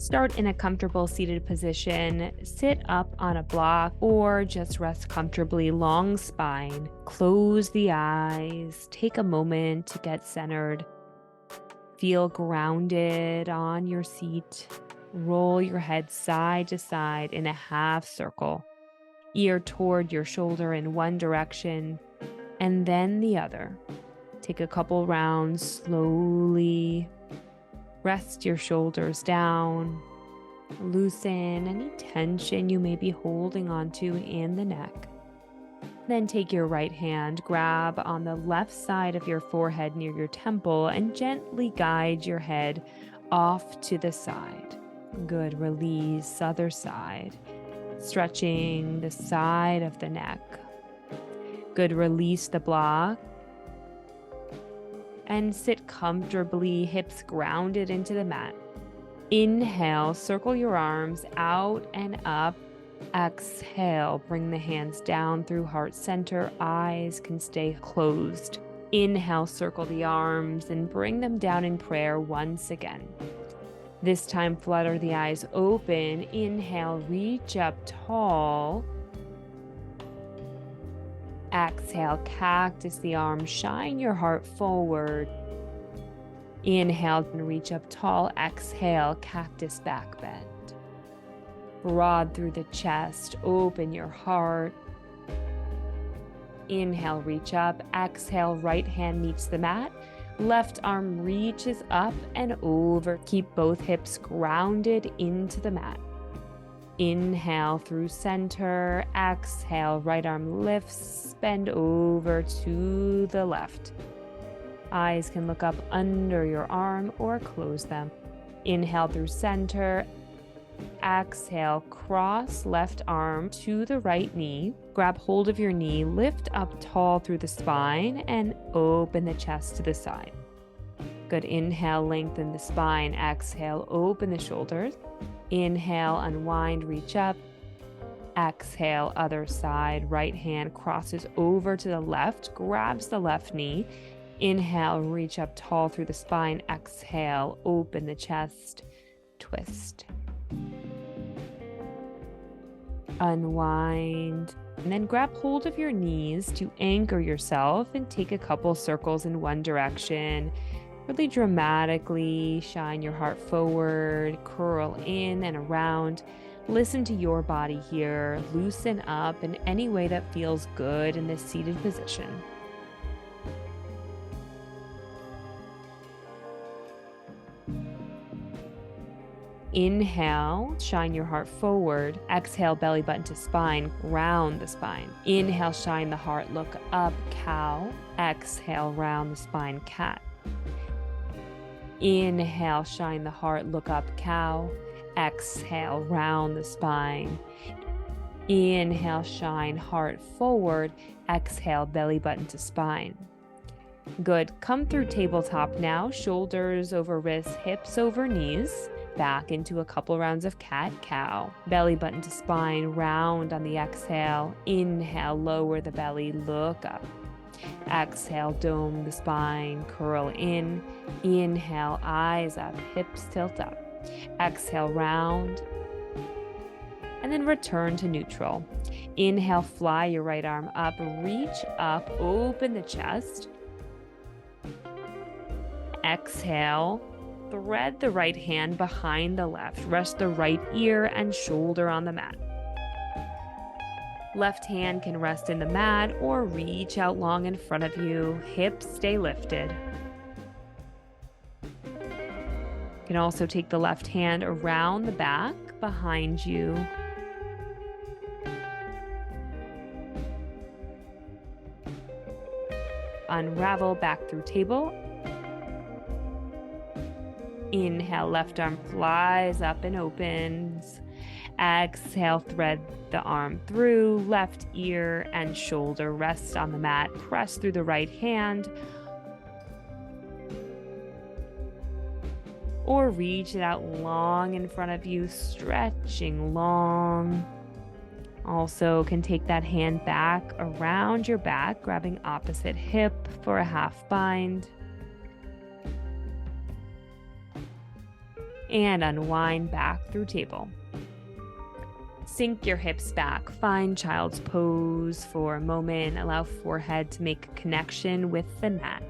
Start in a comfortable seated position, sit up on a block, or just rest comfortably, long spine. Close the eyes, take a moment to get centered. Feel grounded on your seat. Roll your head side to side in a half circle. Ear toward your shoulder in one direction and then the other. Take a couple rounds slowly. Rest your shoulders down. Loosen any tension you may be holding onto in the neck. Then take your right hand, grab on the left side of your forehead near your temple, and gently guide your head off to the side. Good. Release, other side. Stretching the side of the neck. Good. Release the block. And sit comfortably, hips grounded into the mat. Inhale, circle your arms out and up. Exhale, bring the hands down through heart center. Eyes can stay closed. Inhale, circle the arms and bring them down in prayer once again. This time, flutter the eyes open. Inhale, reach up tall. Exhale, cactus the arms. Shine your heart forward. Inhale and reach up tall. Exhale, cactus back bend. Broad through the chest, open your heart. Inhale, reach up. Exhale, right hand meets the mat. Left arm reaches up and over. Keep both hips grounded into the mat. Inhale through center. Exhale, right arm lifts, bend over to the left. Eyes can look up under your arm or close them. Inhale through center. Exhale, cross left arm to the right knee. Grab hold of your knee, lift up tall through the spine, and open the chest to the side. Good. Inhale, lengthen the spine. Exhale, open the shoulders. Inhale, unwind, reach up. Exhale, other side. Right hand crosses over to the left, grabs the left knee. Inhale, reach up tall through the spine. Exhale, open the chest, twist. Unwind, and then grab hold of your knees to anchor yourself and take a couple circles in one direction. Really dramatically shine your heart forward, curl in and around. Listen to your body here. Loosen up in any way that feels good in this seated position. Inhale, shine your heart forward. Exhale, belly button to spine, round the spine. Inhale, shine the heart, look up, cow. Exhale, round the spine, cat. Inhale, shine the heart, look up, cow. Exhale, round the spine. Inhale, shine heart forward. Exhale, belly button to spine. Good. Come through tabletop now. Shoulders over wrists, hips over knees. Back into a couple rounds of cat-cow. Belly button to spine, round on the exhale. Inhale, lower the belly, look up. Exhale, dome the spine, curl in. Inhale, eyes up, hips tilt up. Exhale, round. And then return to neutral. Inhale, fly your right arm up, reach up, open the chest. Exhale. Thread the right hand behind the left. Rest the right ear and shoulder on the mat. Left hand can rest in the mat or reach out long in front of you. Hips stay lifted. You can also take the left hand around the back behind you. Unravel back through table. Inhale, left arm flies up and opens. Exhale, thread the arm through. Left ear and shoulder rest on the mat. Press through the right hand. Or reach it out long in front of you, stretching long. Also can take that hand back around your back, grabbing opposite hip for a half bind. and unwind back through table. Sink your hips back. Find child's pose for a moment. Allow forehead to make a connection with the mat.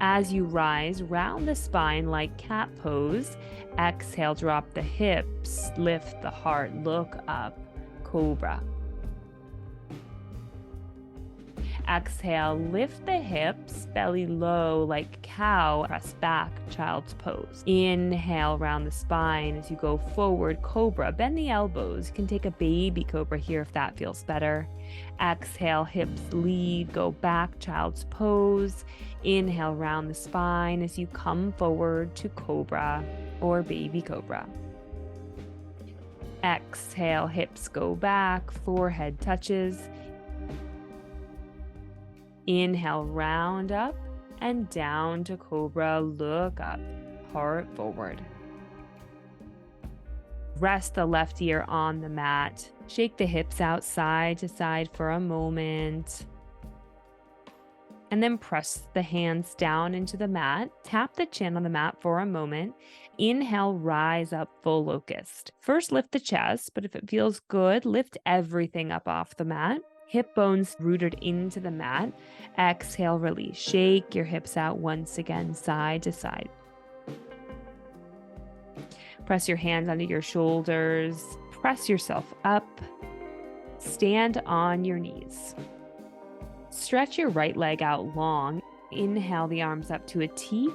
As you rise, round the spine like cat pose. Exhale, drop the hips, lift the heart, look up, cobra. Exhale, lift the hips, belly low like cow, press back, child's pose. Inhale, round the spine as you go forward, cobra. Bend the elbows. You can take a baby cobra here if that feels better. Exhale, hips lead, go back, child's pose. Inhale, round the spine as you come forward to cobra or baby cobra. Exhale, hips go back, forehead touches. Inhale, round up and down to cobra, look up, heart forward. Rest the left ear on the mat. Shake the hips out side to side for a moment. And then press the hands down into the mat. Tap the chin on the mat for a moment. Inhale, rise up, full locust. First, lift the chest, but if it feels good, lift everything up off the mat. Hip bones rooted into the mat. Exhale, release. Shake your hips out once again, side to side. Press your hands under your shoulders. Press yourself up. Stand on your knees. Stretch your right leg out long. Inhale the arms up to a T.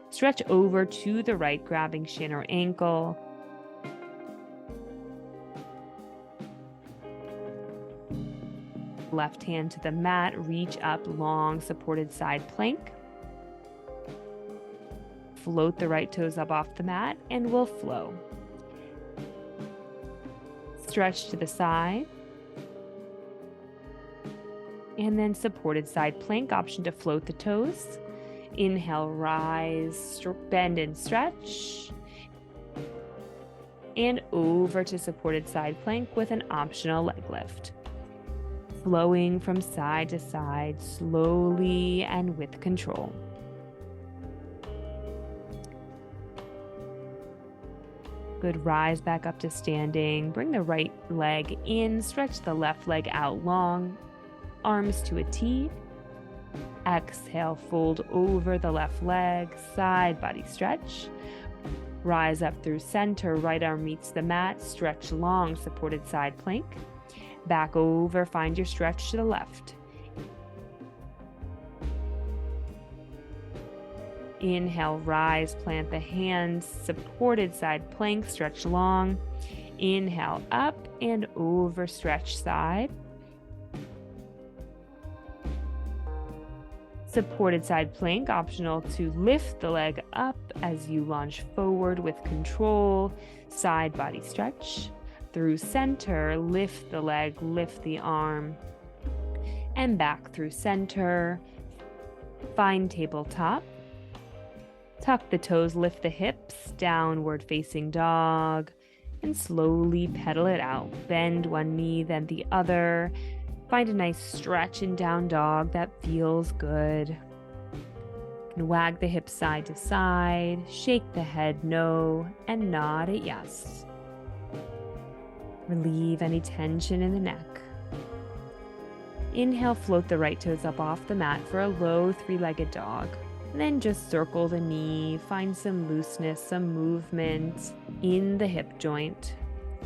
Stretch over to the right, grabbing shin or ankle. Left hand to the mat, reach up, long supported side plank. Float the right toes up off the mat and we'll flow. Stretch to the side. And then supported side plank, option to float the toes. Inhale, rise, bend and stretch. And over to supported side plank with an optional leg lift. Flowing from side to side, slowly and with control. Good, rise back up to standing. Bring the right leg in, stretch the left leg out long. Arms to a T. Exhale, fold over the left leg, side body stretch. Rise up through center, right arm meets the mat, stretch long, supported side plank. Back over, find your stretch to the left. Inhale, rise, plant the hands, supported side plank, stretch long. Inhale, up and over, stretch side. Supported side plank, optional to lift the leg up as you launch forward with control. Side body stretch. Through center, lift the leg, lift the arm, and back through center. Find tabletop. Tuck the toes, lift the hips, downward facing dog, and slowly pedal it out. Bend one knee, then the other. Find a nice stretch in down dog that feels good. And wag the hips side to side, shake the head no, and nod at yes. Relieve any tension in the neck. Inhale, float the right toes up off the mat for a low three-legged dog. And then just circle the knee, find some looseness, some movement in the hip joint,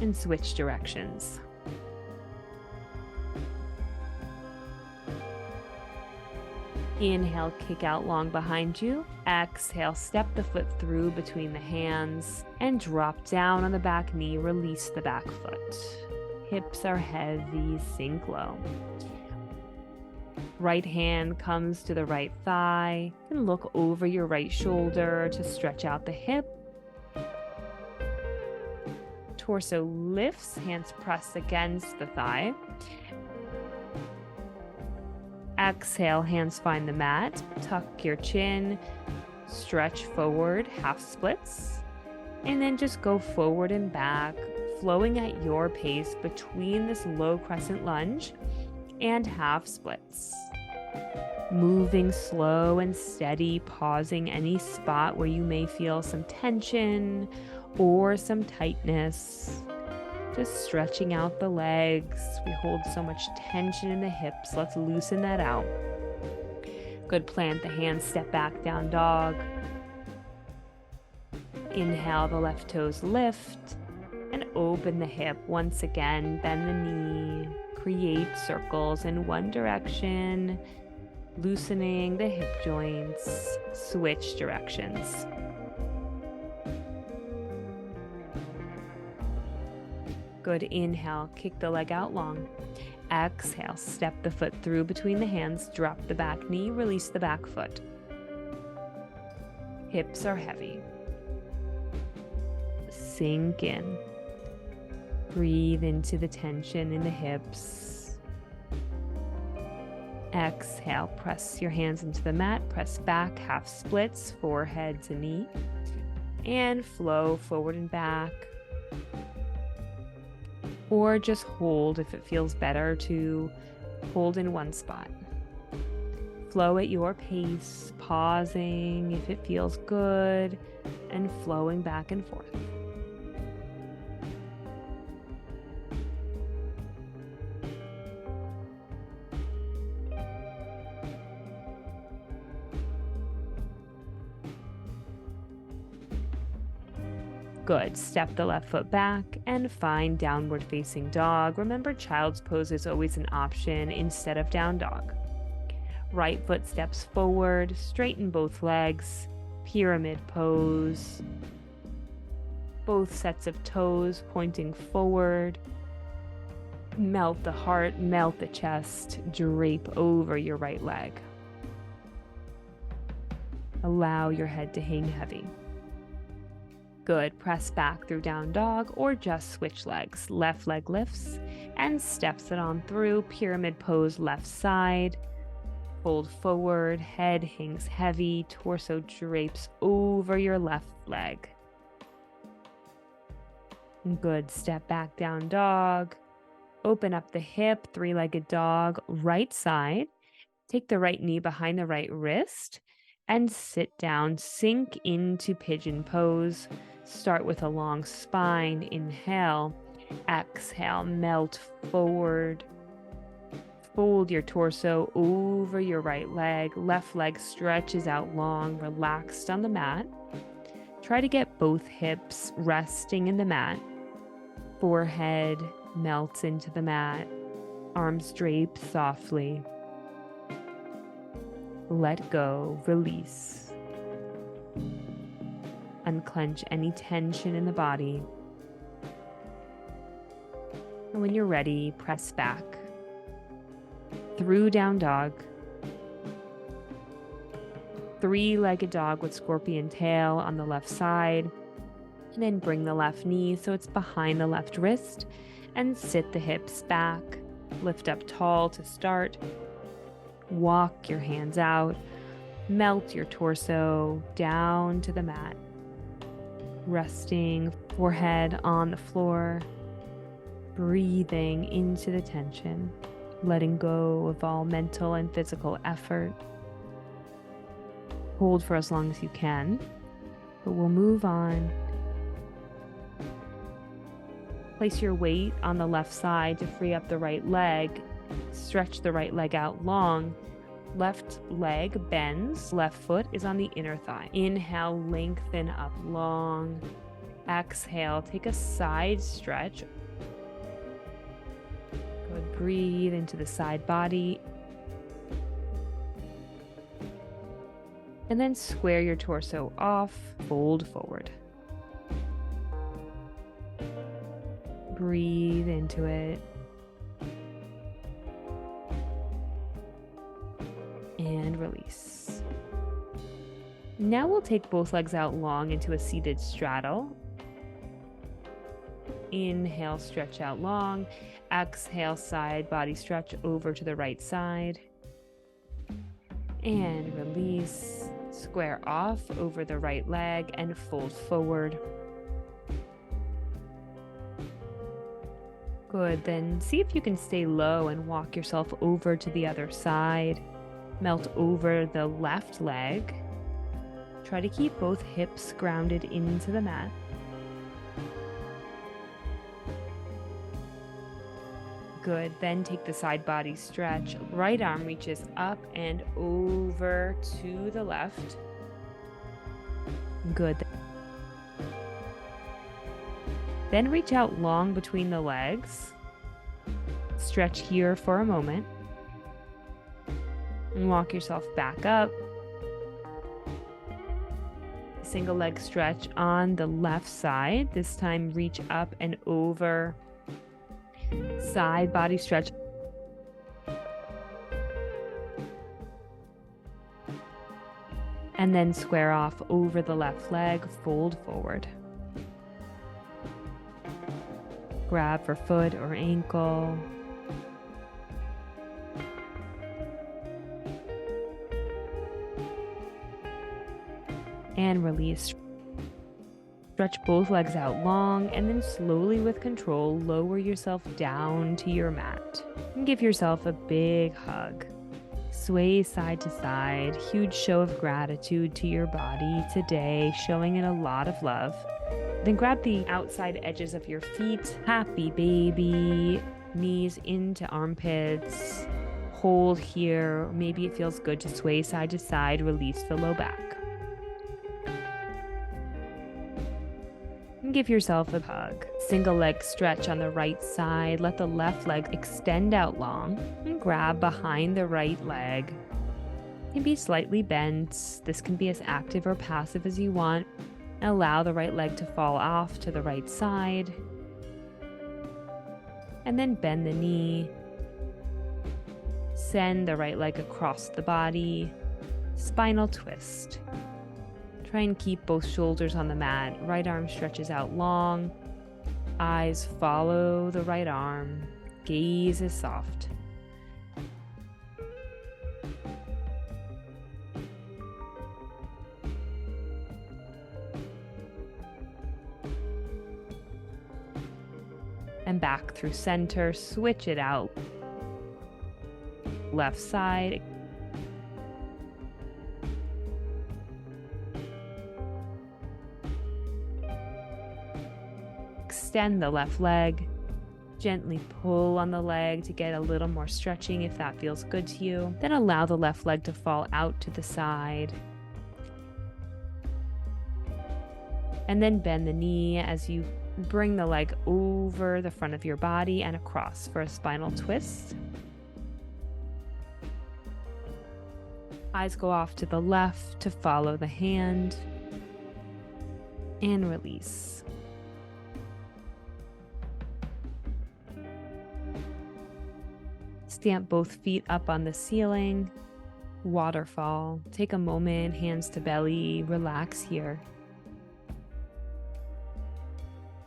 and switch directions. Inhale, kick out long behind you. Exhale, step the foot through between the hands and drop down on the back knee. Release the back foot. Hips are heavy, sink low. Right hand comes to the right thigh and look over your right shoulder to stretch out the hip. Torso lifts, hands press against the thigh. Exhale, hands find the mat, tuck your chin, stretch forward, half splits, and then just go forward and back, flowing at your pace between this low crescent lunge and half splits. Moving slow and steady, pausing any spot where you may feel some tension or some tightness. Just stretching out the legs. We hold so much tension in the hips. Let's loosen that out. Good. Plant the hands, step back, down dog. Inhale, the left toes lift and open the hip. Once again, bend the knee. Create circles in one direction. Loosening the hip joints. Switch directions. Good. Inhale, kick the leg out long. Exhale, step the foot through between the hands, drop the back knee, release the back foot. Hips are heavy. Sink in. Breathe into the tension in the hips. Exhale, press your hands into the mat, press back, half splits, forehead to knee, and flow forward and back. Or just hold if it feels better to hold in one spot. Flow at your pace, pausing if it feels good, and flowing back and forth. Good. Step the left foot back and find downward facing dog. Remember, child's pose is always an option instead of down dog. Right foot steps forward, straighten both legs, pyramid pose. Both sets of toes pointing forward. Melt the heart, melt the chest, drape over your right leg. Allow your head to hang heavy. Good. Press back through down dog or just switch legs. Left leg lifts and steps it on through. Pyramid pose, left side. Fold forward, head hangs heavy, torso drapes over your left leg. Good. Step back, down dog. Open up the hip, three-legged dog, right side. Take the right knee behind the right wrist and sit down. Sink into pigeon pose. Start with a long spine. Inhale. Exhale. Melt forward. Fold your torso over your right leg. Left leg stretches out long, relaxed on the mat. Try to get both hips resting in the mat. Forehead melts into the mat. Arms drape softly. Let go, release. Unclench any tension in the body. And when you're ready, press back. Through down dog. Three-legged dog with scorpion tail on the left side. And then bring the left knee so it's behind the left wrist. And sit the hips back. Lift up tall to start. Walk your hands out. Melt your torso down to the mat. Resting forehead on the floor. Breathing into the tension. Letting go of all mental and physical effort. Hold for as long as you can, but we'll move on. Place your weight on the left side to free up the right leg. Stretch the right leg out long. Left leg bends. Left foot is on the inner thigh. Inhale, lengthen up long. Exhale, take a side stretch. Good. Breathe into the side body. And then square your torso off. Fold forward. Breathe into it. And release. Now we'll take both legs out long into a seated straddle. Inhale, stretch out long. Exhale, side body stretch over to the right side. And release. Square off over the right leg and fold forward. Good. Then see if you can stay low and walk yourself over to the other side. Melt over the left leg. Try to keep both hips grounded into the mat. Good. Then take the side body stretch. Right arm reaches up and over to the left. Good. Then reach out long between the legs. Stretch here for a moment. And walk yourself back up. Single leg stretch on the left side. This time reach up and over. Side body stretch. And then square off over the left leg, fold forward. Grab for foot or ankle. And release. Stretch both legs out long, and then slowly with control, lower yourself down to your mat. And give yourself a big hug. Sway side to side, huge show of gratitude to your body today, showing it a lot of love. Then grab the outside edges of your feet, happy baby, knees into armpits. Hold here, maybe it feels good to sway side to side, release the low back. And give yourself a hug. Single leg stretch on the right side. Let the left leg extend out long and grab behind the right leg. It can be slightly bent. This can be as active or passive as you want. Allow the right leg to fall off to the right side. And then bend the knee. Send the right leg across the body. Spinal twist. Try and keep both shoulders on the mat. Right arm stretches out long. Eyes follow the right arm. Gaze is soft. And back through center. Switch it out. Left side. Extend the left leg. Gently pull on the leg to get a little more stretching if that feels good to you. Then allow the left leg to fall out to the side. And then bend the knee as you bring the leg over the front of your body and across for a spinal twist. Eyes go off to the left to follow the hand. And release. Stamp both feet up on the ceiling. Waterfall. Take a moment, hands to belly, relax here.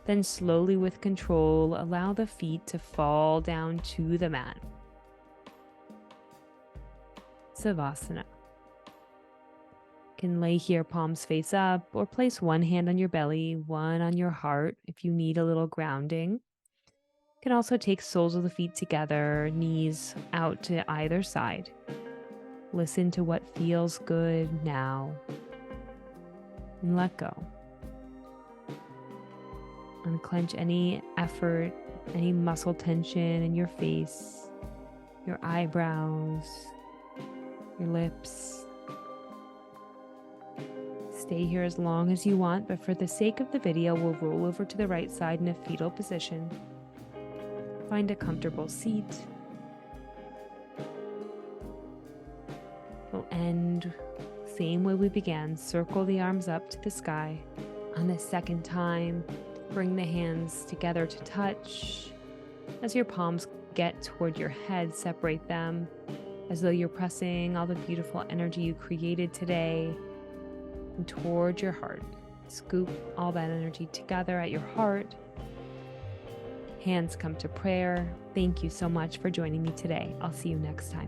Then slowly with control, allow the feet to fall down to the mat. Savasana. You can lay here, palms face up, or place one hand on your belly, one on your heart if you need a little grounding. You can also take soles of the feet together, knees out to either side. Listen to what feels good now. And let go. Unclench any effort, any muscle tension in your face, your eyebrows, your lips. Stay here as long as you want, but for the sake of the video, we'll roll over to the right side in a fetal position. Find a comfortable seat. We'll end same way we began. Circle the arms up to the sky. On the second time, bring the hands together to touch. As your palms get toward your head, separate them as though you're pressing all the beautiful energy you created today toward your heart. Scoop all that energy together at your heart. Hands come to prayer. Thank you so much for joining me today. I'll see you next time.